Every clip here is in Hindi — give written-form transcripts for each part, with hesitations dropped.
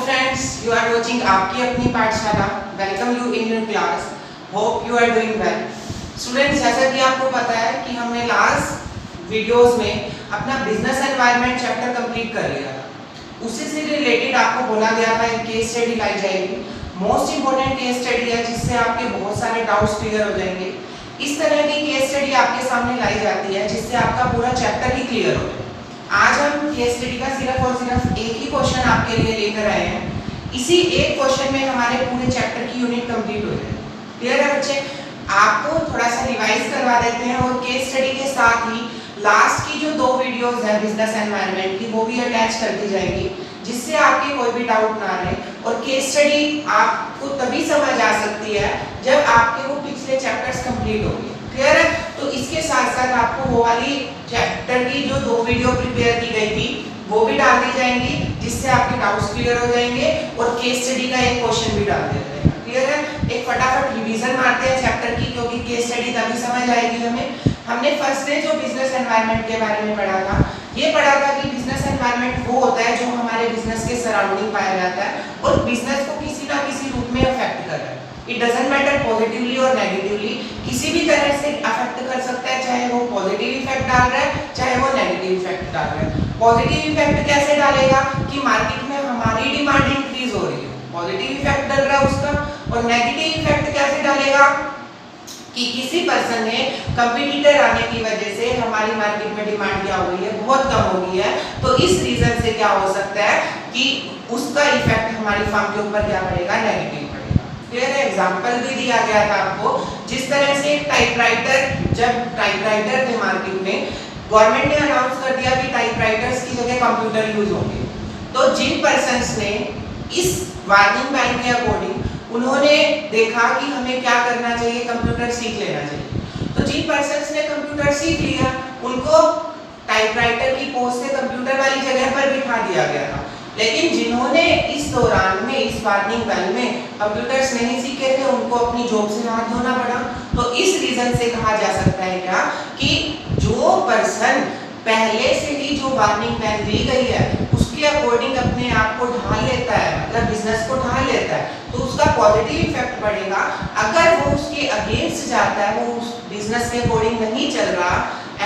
friends, you are watching आपकी अपनी पाठशाला. Welcome you in your class. Hope you are doing well. Students, जैसा कि आपको पता है कि हमने लास्ट वीडियोस में अपना बिजनेस एनवायरनमेंट चैप्टर कंप्लीट कर लिया था. उसी से रिलेटेड आपको बोला गया था एक केस स्टडी लाई जाएगी. मोस्ट इंपोर्टेंट केस स्टडी है जिससे आपके बहुत सारे डाउट्स क्लियर हो जाएंगे. इस तरह की केस स्टडी आपके सामने लाई जाती है जिससे आपका पूरा चैप्टर ही क्लियर हो जाए. आज हम केस स्टडी का सिर्फ और सिर्फ एक ही क्वेश्चन आपके लिए लेकर आए हैं. इसी एक क्वेश्चन में हमारे पूरे चैप्टर की यूनिट कंप्लीट हो जाएगी. क्लियर है बच्चे? आपको थोड़ा सा रिवाइज करवा देते हैं और केस स्टडी के साथ ही लास्ट की जो 2 वीडियोस हैं बिजनेस एनवायरनमेंट की वो भी अटैच कर दी जाएगी जिससे आपके कोई भी डाउट ना रहे. और केस स्टडी आपको तभी समझ आ सकती है जब आपके वो पिछले चैप्टर्स कंप्लीट होंगे. क्लियर है? तो इसके साथ साथ आपको वो वाली चैप्टर की जो 2 वीडियो प्रिपेयर की गई थी वो भी डाल दी जाएंगी जिससे आपके डाउट्स क्लियर हो जाएंगे और केस स्टडी का एक क्वेश्चन भी डाल दिया जाएगा. क्लियर है? एक फटाफट रिवीजन मारते हैं चैप्टर की क्योंकि केस स्टडी तभी समझ आएगी हमें. हमने फर्स्ट डे जो बिजनेस एनवायरनमेंट के बारे में पढ़ा था, ये पढ़ा था कि बिजनेस एनवायरनमेंट वो होता है जो हमारे बिजनेस के सराउंडिंग पाया जाता है और बिजनेस को किसी ना किसी रूप में अफेक्ट कर रहा है. इट डजंट मैटर पॉजिटिवली और नेगेटिवली, किसी भी तरह से अफेक्ट कर सकता है, चाहे वो पॉजिटिव इफेक्ट डाल रहा है चाहे वो नेगेटिव इफेक्ट डाल रहा है. पॉजिटिव इफेक्ट कैसे डालेगा कि मार्केट में हमारी डिमांड इंक्रीज हो रही है, पॉजिटिव इफेक्ट डाल रहा है उसका. और नेगेटिव इफेक्ट कैसे डालेगा कि किसी पर्सन ने कंपटीटर आने की वजह से हमारी मार्केट में डिमांड क्या हो गई है, बहुत कम हो गई है. तो इस रीजन से क्या हो सकता है कि उसका इफेक्ट हमारी फर्म के ऊपर क्या पड़ेगा, नेगेटिव पड़ेगा. क्लियर है? एग्जांपल भी दिया गया था आपको. जिस तरह से टाइपराइटर, जब टाइपराइटर थे मार्केट में, गवर्नमेंट ने अनाउंस कर दिया कि टाइपराइटर्स की जगह कंप्यूटर यूज होंगे. तो जिन पर्सन्स ने इस वार्निंग बैन के अकॉर्डिंग उन्होंने देखा कि हमें क्या करना चाहिए, कंप्यूटर सीख लेना चाहिए. तो जिन पर्सन्स ने कंप्यूटर सीख लिया उनको टाइपराइटर की पोस्ट से कंप्यूटर वाली जगह पर बिठा दिया गया था. लेकिन जिन्होंने इस दौरान में, इस वार्निंग बैन में कंप्यूटर्स नहीं सीखे थे, उनको अपनी जॉब से हाथ धोना पड़ा. तो इस रीजन से कहा जा सकता है क्या कि जो पर्सन पहले से ही जो वार्निंग बैन दी गई है उसके अकॉर्डिंग अपने आप को ढाल लेता है, मतलब बिजनेस को ढाल लेता है, तो उसका पॉजिटिव इफेक्ट पड़ेगा. अगर वो उसके अगेंस्ट जाता है, वो उस बिजनेस के अकॉर्डिंग नहीं चल रहा,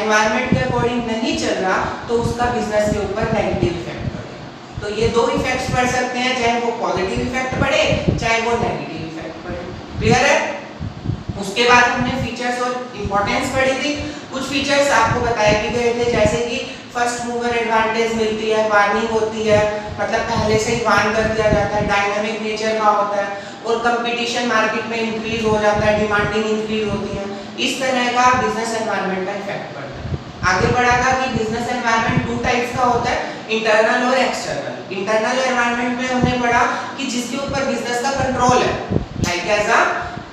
एनवायरनमेंट के अकॉर्डिंग नहीं चल रहा, तो उसका बिजनेस के ऊपर नेगेटिव इफेक्ट पड़ेगा. तो ये 2 इफेक्ट्स पड़ सकते हैं, चाहे वो पॉजिटिव इफेक्ट पड़े चाहे वो नेगेटिव इफेक्ट पड़े. क्लियर है? उसके बाद हमने फीचर्स और इंपॉर्टेंस पढ़ी थी. कुछ फीचर्स आपको बताए भी गए थे जैसे कि फर्स्ट मूवर एडवांटेज मिलती है, वार्निंग होती है, मतलब पहले से ही वार्न कर दिया जाता है, डायनामिक नेचर का होता है और कंपटीशन मार्केट में इंक्रीज हो जाता है, डिमांडिंग इंक्रीज होती है. इस तरह का बिजनेस एनवायरनमेंट का इफेक्ट पड़ता है. आगे बढ़ा था कि बिजनेस एनवायरनमेंट 2 टाइप्स का होता है, इंटरनल और एक्सटर्नल. इंटरनल एनवायरनमेंट में हमने पढ़ा कि जिसके ऊपर बिजनेस का कंट्रोल है, लाइक ऐसा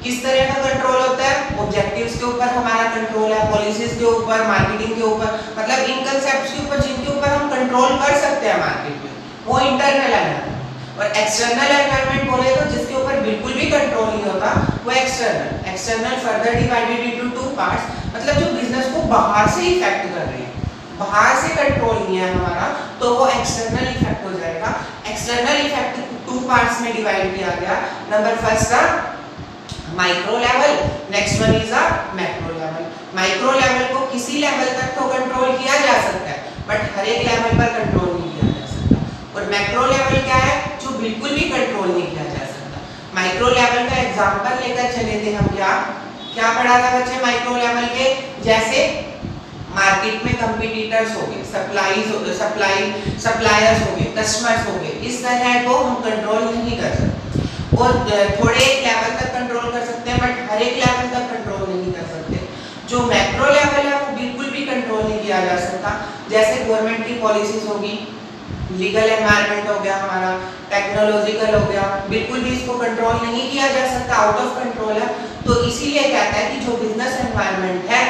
किस तरह का कंट्रोल होता है, ऑब्जेक्टिव्स के ऊपर हमारा कंट्रोल है, पॉलिसीज के ऊपर, मार्केटिंग के ऊपर, मतलब इन कांसेप्ट्स के ऊपर जिनके ऊपर हम कंट्रोल कर सकते हैं मार्केट में, वो इंटरनल एनवायरनमेंट. और एक्सटर्नल एनवायरनमेंट बोले तो जिसके ऊपर बिल्कुल भी कंट्रोल नहीं होता, वो external. External further divided into 2 parts, मतलब जो बिजनेस को बाहर से इफेक्ट कर रहे हैं, बाहर से कंट्रोल नहीं है हमारा, तो वो एक्सटर्नल इफेक्ट हो जाएगा. एक्सटर्नल इफेक्ट 2 पार्ट्स में डिवाइड किया गया. नंबर फर्स्ट था micro level, next one is a macro level. Micro level को किसी लेवल तक तो कंट्रोल किया जा सकता है बट हर एक लेवल पर कंट्रोल नहीं किया जा सकता. और मैक्रो लेवल क्या है, जो बिल्कुल भी कंट्रोल नहीं किया जा सकता. माइक्रो लेवल का एग्जांपल लेकर चले थे हम. क्या पढ़ा था बच्चे माइक्रो लेवल के? जैसे मार्केट में कंपटीटर्स हो गए, सप्लायर्स हो गए, कस्टमर्स हो गए, इस तरह को हम कंट्रोल नहीं कर सकते. और थोड़े एक लेवल तक कंट्रोल कर सकते हैं बट हर एक लेवल तक कंट्रोल नहीं कर सकते. जो मैक्रो लेवल है वो बिल्कुल भी कंट्रोल नहीं किया जा सकता. जैसे गवर्नमेंट की पॉलिसीज होगी, लीगल एनवायरनमेंट हो गया हमारा, टेक्नोलॉजिकल हो गया, बिल्कुल भी इसको कंट्रोल नहीं किया जा सकता, आउट ऑफ कंट्रोल है. तो इसीलिए कहता है कि जो बिजनेस एनवायरनमेंट है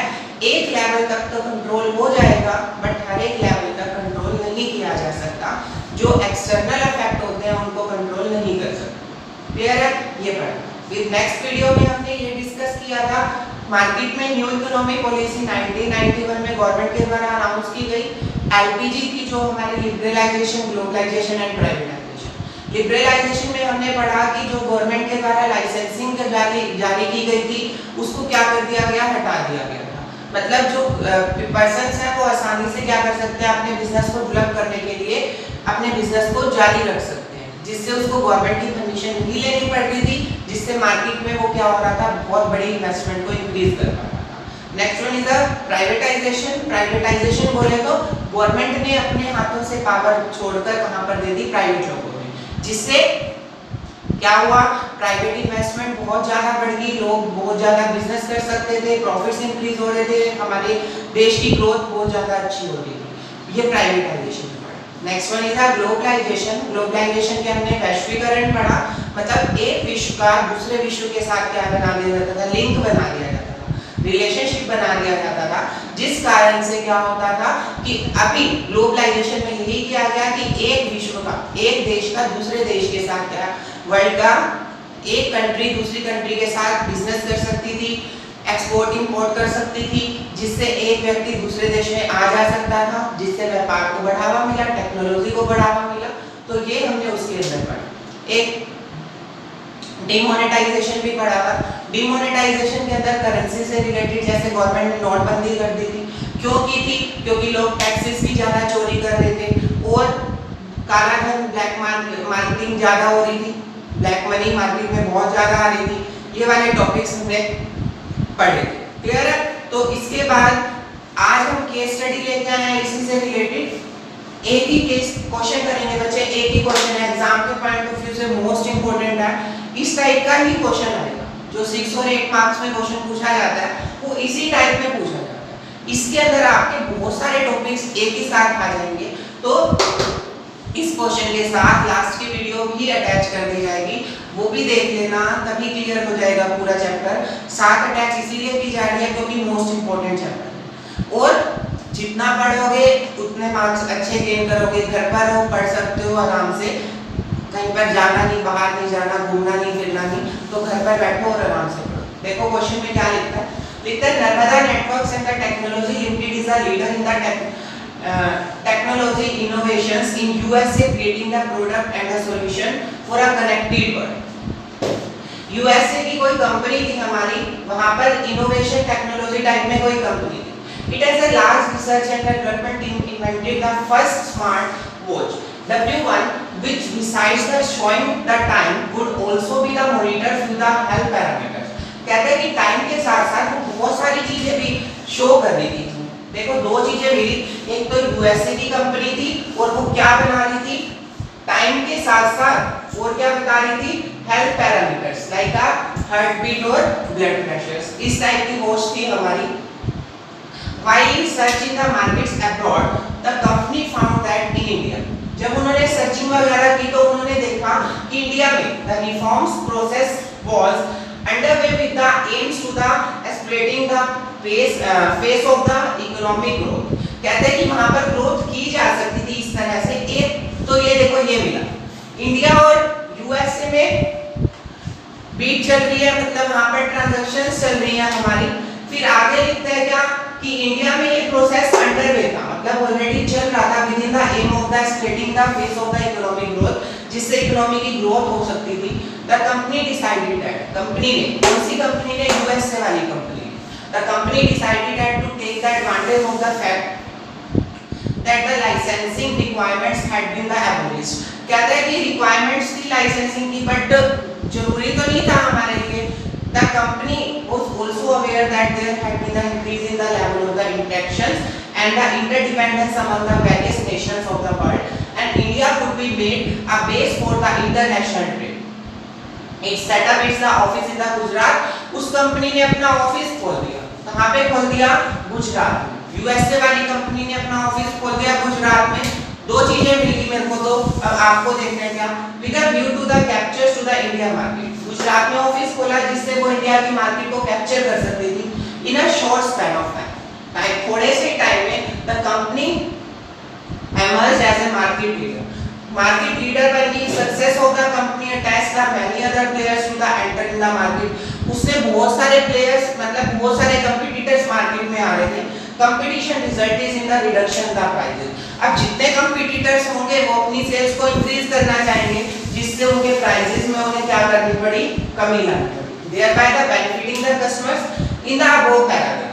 एक लेवल तक तो कंट्रोल हो जाएगा बट हर एक लेवल तक कंट्रोल नहीं किया जा सकता. जो एक्सटर्नल इफेक्ट होते हैं उनको कंट्रोल नहीं कर सकते. क्लियर है? ये पढ़ा. फिर नेक्स्ट वीडियो में हमने ये डिस्कस किया था मार्केट में न्यू इकोनॉमी पॉलिसी 1991 में गवर्नमेंट के द्वारा अनाउंस की गई. एलपीजी की जो हमारी liberalisation, globalisation and privatisation, liberalisation में हमने पढ़ा कि जो गवर्नमेंट के द्वारा लाइसेंसिंग जारी की गई थी उसको क्या कर दिया गया, हटा दिया गया था। मतलब जो पर्सन्स हैं वो आसानी से क्या कर सकते हैं, अपने बिजनेस को डेवलप करने के लिए अपने बिजनेस को जारी रख सकते हैं, जिससे उसको गवर्नमेंट की परमिशन नहीं लेनी पड़ रही थी, जिससे मार्केट में वो क्या हो रहा था, बहुत बड़ी इन्वेस्टमेंट को इंक्रीज कर पा रहा था। Next one is the privatisation. Privatisation बोले तो गवर्नमेंट ने अपने हाथों से पावर छोड़कर कहां पर दे दी, प्राइवेट लोगों में, जिससे क्या हुआ, प्राइवेट इन्वेस्टमेंट बहुत ज्यादा बढ़ गई, लोग बहुत ज्यादा बिजनेस कर सकते थे, प्रॉफिट्स इंक्रीज हो रहे थे, हमारे देश की ग्रोथ बहुत ज्यादा अच्छी हो रही थी। ये प्राइवेटाइजेशन है। Next one is globalisation. Globalisation के हमने वैश्वीकरण पढ़ा, मतलब एक विश्व का दूसरे विश्व के साथ क्या बना दिया जाता था, लिंक बना दिया जाता था, रिलेशनशिप बना दिया जाता था, जिस कारण से क्या होता था कि अभी ग्लोबलाइजेशन में यही किया गया कि एक विश्व का, एक देश का दूसरे देश के साथ क्या, वर्ल्ड का एक कंट्री दूसरी कंट्री के साथ बिजनेस कर सकती थी, एक्सपोर्ट इंपोर्ट कर सकती थी, जिससे एक व्यक्ति दूसरे देश में आ जा सकता था, जिससे व्यापार को बढ़ावा मिला, टेक्नोलॉजी को बढ़ावा मिला। तो ये हमने उसके अंदर पढ़ा। एक डिमोनेटाइजेशन भी पढ़ा था। डिमोनेटाइजेशन के अंदर करेंसी से रिलेटेड, जैसे गवर्नमेंट ने नोटबंदी कर दी थी, क्यों की थी, क्योंकि लोग टैक्सेस भी ज्यादा चोरी कर रहे थे और काला धन, ब्लैक मार्केटिंग ज्यादा हो रही थी, ब्लैक मनी मार्केट में बहुत ज्यादा आ रही थी। ये वाले टॉपिक्स हमने पढ़े। क्लियर है? तो इसके बाद आज हम केस स्टडी लेके आए हैं इसी से रिलेटेड। एक ही केस क्वेश्चन करेंगे बच्चे, एक ही क्वेश्चन है, एग्जाम के पॉइंट ऑफ व्यू से मोस्ट इंपोर्टेंट है। इस टाइप का ही क्वेश्चन आएगा, जो 6 और 8 मार्क्स में क्वेश्चन पूछा जाता है वो इसी टाइप में पूछा जाता है। इसके अंदर आपके बहुत सारे टॉपिक्स एक ही साथ आ जाएंगे, तो इस क्वेश्चन के साथ लास्ट की वीडियो भी अटैच कर दी जाएगी, वो भी देख लेना, तभी क्लियर हो जाएगा पूरा चैप्टर। साथ अटैच इसीलिए की जा रही है क्योंकि मोस्ट इंपोर्टेंट चैप्टर है, और जितना पढ़ोगे उतने मार्क्स अच्छे गेन करोगे। घर पर हो, पढ़ सकते हो आराम से, कहीं पर जाना नहीं, बाहर नहीं जाना, घूमना नहीं, फिरना नहीं, तो घर पर बैठो और आराम से पढ़ो। देखो क्वेश्चन में क्या लिखता है, लिखता है Narmada networks and the technology limited is the leader in the technology innovations in USA, creating the product and the solution for a connected world। USA की कोई कंपनी थी हमारी, वहां पर इनोवेशन टेक्नोलॉजी टाइप में कोई कंपनी थी। It has a large research and development team invented the first smart watch W1, which besides the showing the time would also be the monitor through the health parameters। कहते हैं कि टाइम के साथ साथ वो बहुत सारी चीजें भी शो कर रही थी। देखो दो चीजें मिली, एक तो यूएसए की कंपनी थी और वो क्या बना रही थी, टाइम के साथ साथ और क्या बता रही थी, health parameters like heart beat और ब्लड प्रेशर। इस टाइप की वॉच थी हमारी। While searching the markets abroad the company found that in India, जब उन्होंने सर्चिंग वगैरह की तो उन्होंने देखा कि इंडिया में the reforms process was underway with the aims to the exploiting the phase of the economic growth। कहते हैं कि वहां पर ग्रोथ की जा सकती थी इस तरह से। एक तो ये देखो ये मिला, इंडिया और यूएसए में बीट चल रही है, मतलब वहां पर ट्रांजैक्शंस चल रही है हमारी। फिर आगे लिखते हैं क्या कि इंडिया में ये प्रोसेस अंडरवे था, मतलब ऑलरेडी चल रहा था within the aim of the exploiting the phase of the economic growth, जिससे इकोनॉमी की ग्रोथ हो सकती थी। The company decided that, company ने, कौन सी कंपनी ने, यूएसए वाली company, the company decided that to take the advantage of the fact that the licensing requirements had been the abolished. कहते हैं कि रिक्वायरमेंट्स थी लाइसेंसिंग की, बट जरूरी तो नहीं था हमारे लिए। The company was also aware that there had been an increase in the level of the interactions and the interdependence among the various nations of the world, and India could be made a base for the international trade। It set up its office in the Gujarat। उस कंपनी ने अपना ऑफिस खोल दिया, कहाँ पे खोल दिया, गुजरात में। यूएसए वाली कंपनी ने अपना ऑफिस खोल दिया गुजरात में। दो चीजें मिली मेरे को, तो अब आपको देखना है क्या, with a view to the captures to the India market। Gujarat में ऑफिस खोला जिससे वो इंडिया की मार्केट को कैप्चर कर सकती थी in a short span of time. थोड़े से टाइम में the company emerged as a market leader। Market leader बन गई। Success of the company attached the many other players to the enter in the market. उससे बहुत सारे प्लेयर्स, मतलब बहुत सारे कंपटीटर्स मार्केट में आ रहे थे। Competition result is in the reduction the prices. अब जितने कंपटीटर्स होंगे वो अपनी सेल्स को इंक्रीज करना चाहेंगे, जिससे उनके प्राइसेस में उन्हें क्या करनी पड़ी, कमी लानी पड़ी। thereby the benefiting the customers in the above paragraph।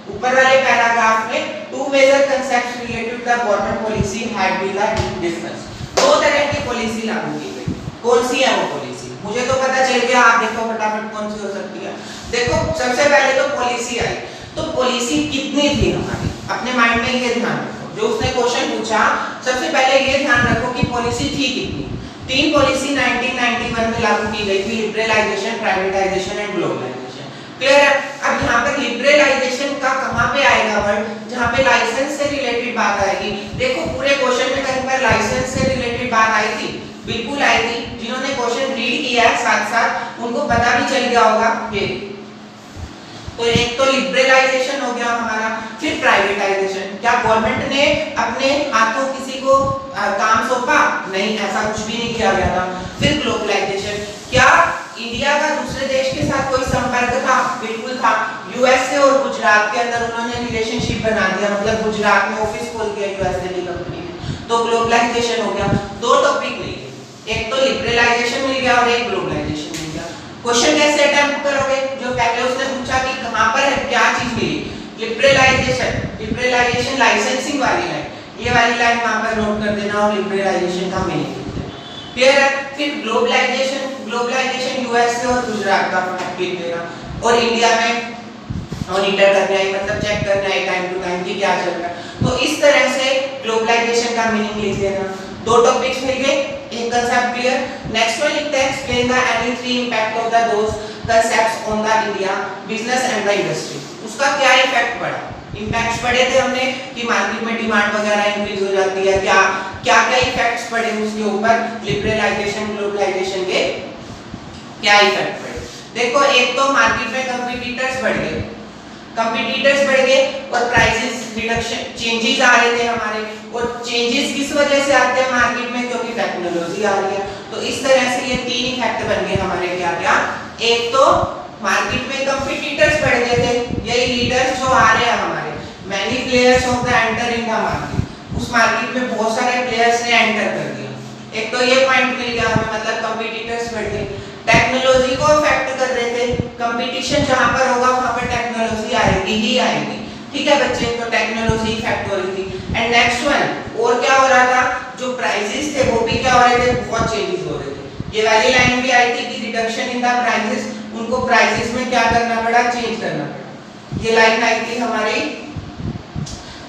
ऊपर वाले पैराग्राफ में two major concepts related to the government policy had been discussed। दो तरह की पॉलिसी लागू की गई। कौन सी है वो पॉलिसी, मुझे तो पता चल गया, आप देखो फटाफट कौन सी हो सकती है। देखो सबसे पहले तो पॉलिसी आई, तो पॉलिसी कितनी थी हमारी, अपने माइंड में ये ध्यान रखो। जो उसने क्वेश्चन पूछा सबसे पहले ये ध्यान रखो कि पॉलिसी थी कितनी। तीन पॉलिसी 1991 में लागू की गई थी, liberalisation, privatisation and globalisation. Clear है। अब यहाँ पर लिबरलाइजेशन का कहाँ पे आएगा वर्ड, जहाँ पे लाइसेंस से रिलेटेड बात आएगी। देखो पूरे क्वेश्चन में कहीं पर लाइसेंस से रिलेटेड बात आई थी, बिल्कुल आई थी। जिन्होंने क्वेश्चन रीड किया है साथ साथ उनको पता भी चल गया होगा ये। तो एक तो लिबरलाइजेशन हो गया हमारा, फिर प्राइवेटाइजेशन। क्या गवर्नमेंट ने अपने हाथों किसी को काम सौंपा? नहीं, ऐसा कुछ भी नहीं किया गया था। फिर ग्लोबलाइजेशन, क्या इंडिया का दूसरे देश के साथ कोई संपर्क था? बिल्कुल था। यूएसए और गुजरात के अंदर उन्होंने रिलेशनशिप बना दिया, मतलब गुजरात में ऑफिस खोल दिया यूएसए की कंपनी ने, तो ग्लोबलाइजेशन हो गया। दो टॉपिक मिल गए, एक तो लिबरलाइजेशन मिल गया और एक ग्लोबलाइजेशन मिल गया। क्वेश्चन कैसे अटेम्प्ट करोगे? जो पहले उसने पूछा कि कहां पर है, क्या चीज मिली, लिबरलाइजेशन। लिबरलाइजेशन लाइसेंसिंग वाली लाइन, ये वाली लाइन वहां पर नोट कर देना और लिबरलाइजेशन का मीनिंग लिख देना। क्लियर है। फिर ग्लोबलाइजेशन, ग्लोबलाइजेशन यूएसए और गुजरात का फैक्ट लिख देना और इंडिया में मॉनिटर करना है, मतलब चेक करना है टाइम टू टाइम कि क्या चल रहा है। तो इस तरह से ग्लोबलाइजेशन का मीनिंग लिख देना। दो टॉपिक्स मिल गए, एक कंसेप्ट क्लियर। नेक्स्ट वन लिखते हैं explain the any three impact of the those concepts on the India business and the industry. उसका क्या इफेक्ट पड़ा, इंपैक्ट्स पढ़े थे हमने कि मार्केट में डिमांड वगैरह इंक्रीज हो जाती है, क्या क्या क्या इफेक्ट्स पड़े उसके ऊपर, लिबरलाइजेशन ग्लोबलाइजेशन के क्या इफेक्ट पड़े। देखो एक तो मार्केट में कंपटीटर्स बढ़ गए, कंपटीटर्स बढ़ गए और प्राइसेस रिडक्शन चेंजेस आ रहे थे हमारे। और चेंजेस किस वजह से आते हैं मार्केट में, क्योंकि टेक्नोलॉजी आ रही है। तो इस तरह से ये तीन इफेक्ट बन गए हमारे। क्या क्या, एक तो मार्केट में कंपटीटर्स बढ़ गए थे, यही लीडर्स जो आ रहे हैं हमारे, many players of the enter in the market, उस मार्केट में बहुत सारे प्लेयर्स ने एंटर कर दिया। एक तो ये पॉइंट मिल गया हमें, मतलब कंपटीटर्स बढ़ गए। टेक्नोलॉजी को अफेक्ट कर रहे थे, कंपटीशन जहां पर होगा वहां पर टेक्नोलॉजी आएगी ही आएगी। ठीक है बच्चे, तो टेक्नोलॉजी इफेक्ट हो रही थी। एंड नेक्स्ट वन और क्या हो रहा था, जो प्राइसेस थे वो भी क्या हो रहे थे, बहुत चेंजेस हो रहे थे। ये वाली लाइन भी आई थी कि रिडक्शन इन द प्राइसेस, उनको प्राइसेस में क्या करना पड़ा, चेंज करना पड़ा। ये लाइन आई थी हमारी,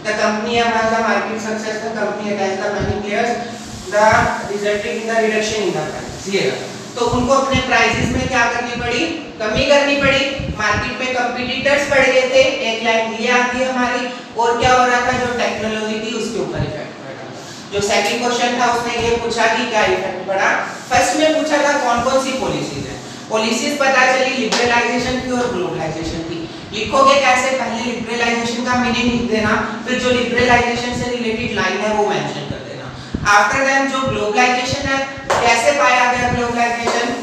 the company has the market success, the company has the many players, the resulting in the reduction in the prices। ये तो उनको अपने प्राइसेस में क्या करनी पड़ी, कमी करनी पड़ी। मार्केट में कंपटीटर्स बढ़ गए थे, एक लाइन ये आती है हमारी। और क्या हो रहा था, जो टेक्नोलॉजी थी उसके ऊपर इफेक्ट पड़ रहा था। जो सेकंड क्वेश्चन था उसने ये पूछा कि क्या इफेक्ट पड़ा। फर्स्ट में पूछा था कौन कौन सी पॉलिसीज है, पॉलिसीज पता चली लिबरलाइजेशन की और ग्लोबलाइजेशन की। लिखोगे कैसे, पहले लिबरलाइजेशन का मीनिंग लिख देना, फिर जो लिबरलाइजेशन से रिलेटेड लाइन है वो मेंशन कर देना। आफ्टर दैट जो ग्लोबलाइजेशन है, कैसे पाया गया ग्लोबलाइजेशन,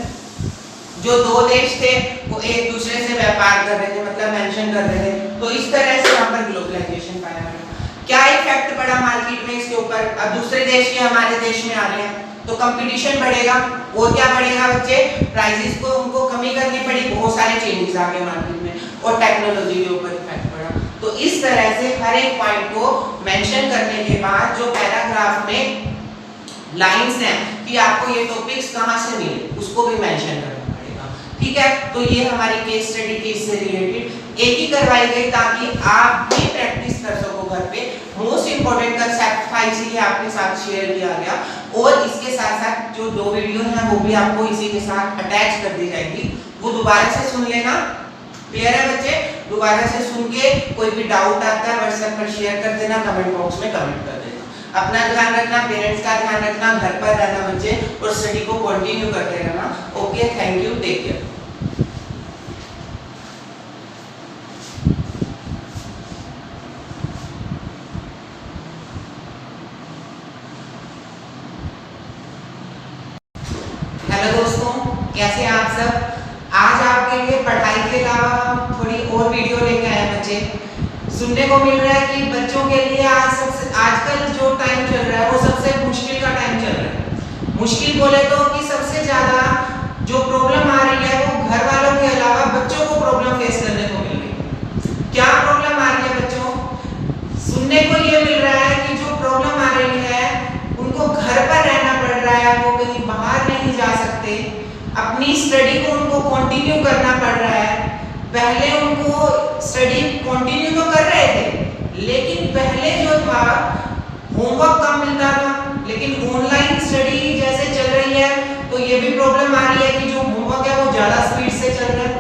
जो दो देश थे वो एक दूसरे से व्यापार कर रहे थे, मतलब मेंशन कर रहे थे, तो इस तरह से यहाँ पर ग्लोबलाइजेशन पाया गया। क्या इफेक्ट पड़ा मार्केट में इसके ऊपर, अब दूसरे देश के हमारे देश में आ रहे हैं तो कंपटीशन बढ़ेगा। और क्या बढ़ेगा बच्चे, प्राइसेस को उनको कमी करनी पड़ी, बहुत सारे चेंजेस आ गए मार्केट में और टेक्नोलॉजी के ऊपर इफेक्ट पड़ा। तो इस तरह से हर एक पॉइंट को मेंशन करने के बाद जो पैराग्राफ में लाइंस हैं कि आपको ये टॉपिक्स कहां से मिले, उसको भी मेंशन करना पड़ेगा। ठीक है, तो ये हमारी केस स्टडी थी, इससे रिलेटेड एक ही करवाई गई ताकि आप भी प्रैक्टिस कर सको घर पे। मोस्ट इंपोर्टेंट कंसेप्ट था, इसीलिए आपके साथ शेयर किया गया। और इसके साथ साथ जो दो वीडियो हैं वो भी आपको इसी के साथ अटैच कर दी जाएगी, वो दोबारा से सुन लेना। क्लियर है बच्चे, दोबारा से सुन के कोई भी डाउट आता है व्हाट्सएप पर शेयर कर देना, कमेंट बॉक्स में कमेंट कर देना। अपना ध्यान रखना, पेरेंट्स का ध्यान रखना, घर पर रहना बच्चे और स्टडी को कंटिन्यू करते रहना। Okay, thank you, take care. Hello दोस्तों, कैसे हैं आप सब। आज आपके लिए पढ़ाई के अलावा थोड़ी और वीडियो लेके आए हैं बच्चे। सुनने को मिल रहा है कि बच्चों के लिए आजकल जो टाइम चल रहा है वो सबसे मुश्किल का टाइम चल रहा है। मुश्किल बोले तो कि सबसे ज्यादा जो प्रॉब्लम आ रही है वो घर वालों के अलावा बच्चों को प्रॉब्लम फेस करने को मिल रही है। क्या प्रॉब्लम आ रही है बच्चों? सुनने को ये मिल रहा है कि जो प्रॉब्लम आ रही है उनको घर पर रहना पड़ रहा है, वो कहीं बाहर नहीं जा सकते, अपनी स्टडी को उनको कंटिन्यू करना पड़ रहा है। पहले उनको स्टडी कंटिन्यू तो कर रहे थे, लेकिन पहले जो था होमवर्क कम मिलता था, लेकिन ऑनलाइन स्टडी जैसे चल रही है तो ये भी प्रॉब्लम आ रही है कि जो होमवर्क है वो ज्यादा स्पीड से चल रहा है।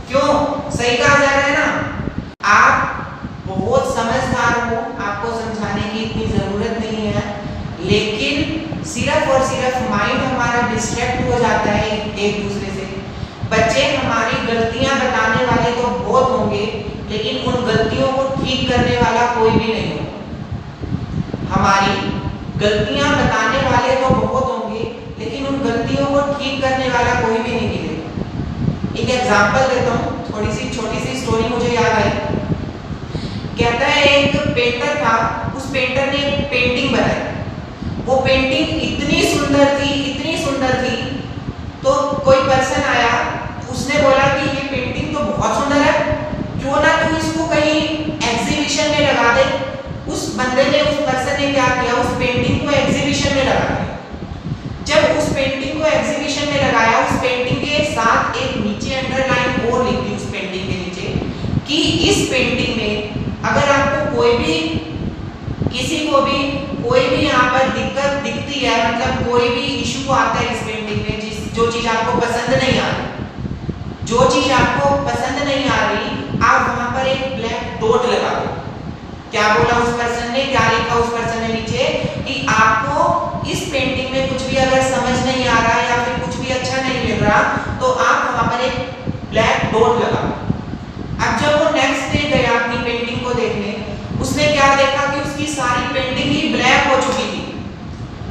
क्यों? सही कहा जा रहा है ना। आप बहुत समझदार हो, आपको समझाने की इतनी जरूरत नहीं है, लेकिन सिर्फ और सिर्फ माइंड हमारा डिस्ट्रैक्ट हो जाता है एक दूसरे से। बच्चे हमारी गलतियां बताने वाले तो बहुत होंगे, लेकिन उन गलतियों को ठीक करने वाला कोई भी नहीं होगा। हमारी गलतियां बताने वाले तो बहुत होंगे, लेकिन उन गलतियों को ठीक करने वाला कोई भी नहीं मिलेगा। एक एग्जांपल देता हूँ, थोड़ी सी छोटी सी स्टोरी मुझे याद आई। कहता है एक पेंटर था, उस पेंटर ने एक पेंटिंग बनाई। वो पेंटिंग इतनी सुंदर थी, इतनी सुंदर थी, तो कोई पर्सन आया, उसने बोला कि ये पेंटिंग तो बहुत सुंदर है, क्यों ना तू इसको कहीं एग्जीबिशन में लगा दे। उस बंदे ने, उस पर्सन ने क्या किया, उस पेंटिंग को एग्जीबिशन में लगा दिया। जब उस पेंटिंग को एग्जीबिशन में लगाया, उस पेंटिंग के साथ एक नीचे अंडरलाइन और लिख दी उस पेंटिंग के नीचे कि इस पेंटिंग में अगर आपको कोई भी, किसी को भी कोई भी यहाँ पर दिक्कत दिखती है, मतलब कोई भी इशू आता है इस पेंटिंग में, जो चीज आपको पसंद नहीं आ रही, जो चीज आपको पसंद नहीं आ रही, आप वहां पर एक ब्लैक डॉट लगा दो। क्या बोला उस पर्सन ने, क्या लिखा उस पर्सन ने नीचे कि आपको इस पेंटिंग में कुछ भी अगर समझ नहीं आ रहा या फिर कुछ भी अच्छा नहीं लग रहा, तो आप वहां पर एक ब्लैक डॉट लगा। अब जब वो नेक्स्ट डे गया अपनी पेंटिंग को देखने, उसने क्या देखा कि उसकी सारी पेंटिंग ही ब्लैक हो चुकी थी।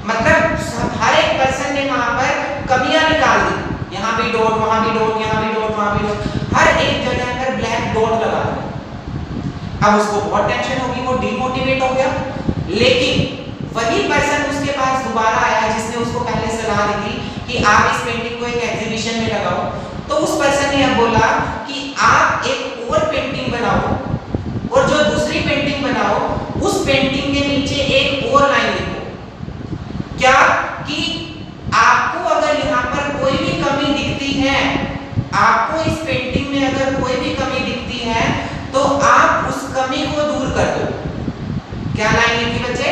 मतलब हर एक पर्सन ने वहां पर कमियां निकाल दी, यहाँ भी डॉट, वहां भी डॉट, यहाँ भी डॉट, वहां भी डॉट, हर एक जगह पर ब्लैक डॉट लगा दिया। अब उसको बहुत टेंशन होगी, वो डिमोटिवेट हो गया। लेकिन वही पर्सन उसके पास दोबारा आया जिसने उसको पहले सलाह दी थी कि आप इस पेंटिंग को एक एग्जीबिशन में लगाओ। तो उस पर्सन ने अब बोला कि आप एक और पेंटिंग बनाओ, और जो दूसरी पेंटिंग बनाओ उस पेंटिंग के नीचे एक और लाइन लिखो। क्या? कि आपको अगर यहाँ पर कोई भी कमी दिखती है, आपको इस पेंटिंग में अगर कोई भी कमी दिखती है, तो आप उस कमी को दूर कर दो। क्या लाइन लिखी बच्चे?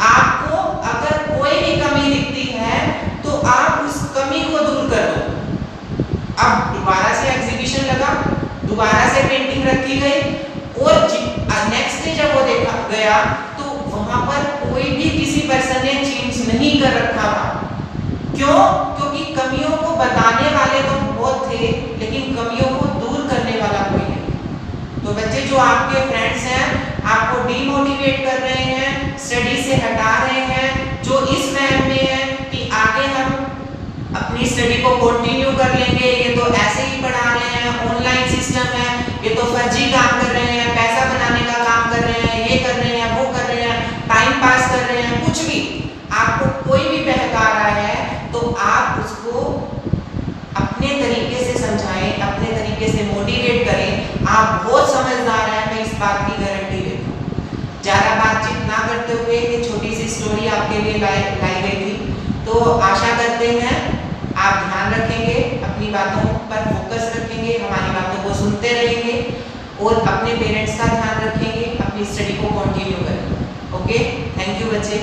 आपको अगर कोई भी कमी दिखती है तो आप उस कमी को दूर कर दो। अब दोबारा से एग्जीबिशन लगा, दोबारा से पेंटिंग रखी गई, और नेक्स्ट डे जब वो देखा गया तो वहां पर कोई भी किसी पर्सन ने चेंज नहीं कर रखा था। क्यों? क्योंकि कमियों को बताने वाले तो बहुत थे, लेकिन कमियों को दूर करने वाला कोई नहीं। तो बच्चे, जो आपके फ्रेंड्स हैं आपको डीमोटिवेट कर रहे हैं, स्टडी से हटा रहे हैं, जो इस वहम में है कि आगे हम अपनी स्टडी को कंटिन्यू कर लेंगे, ये तो ऐसे ही पढ़ा रहे हैं, ऑनलाइन सिस्टम है, ये तो फर्जी काम कर रहे हैं, पैसा बनाने का काम कर रहे हैं, ये कर रहे हैं, वो कर रहे हैं, टाइम पास कर रहे हैं, कुछ भी आपको कोई भी बहका रहा है तो आप उसको अपने तरीके से समझाएं, अपने तरीके से मोटिवेट करें। आप बहुत समझदार हैं, मैं इस बात की गारंटी देता हूँ। ज़्यादा बातचीत ना करते हुए ये छोटी सी स्टोरी आपके लिए लाई गई थी। तो आशा करते हैं आप ध्यान रखेंगे, अपनी बातों पर फोकस रखेंगे, हमारी बातों को सुनते रहेंगे और अपने पेरेंट्स का ध्यान रखेंगे, अपनी स्टडी को कंटिन्यू करेंगे। ओके, थैंक यू बच्चे।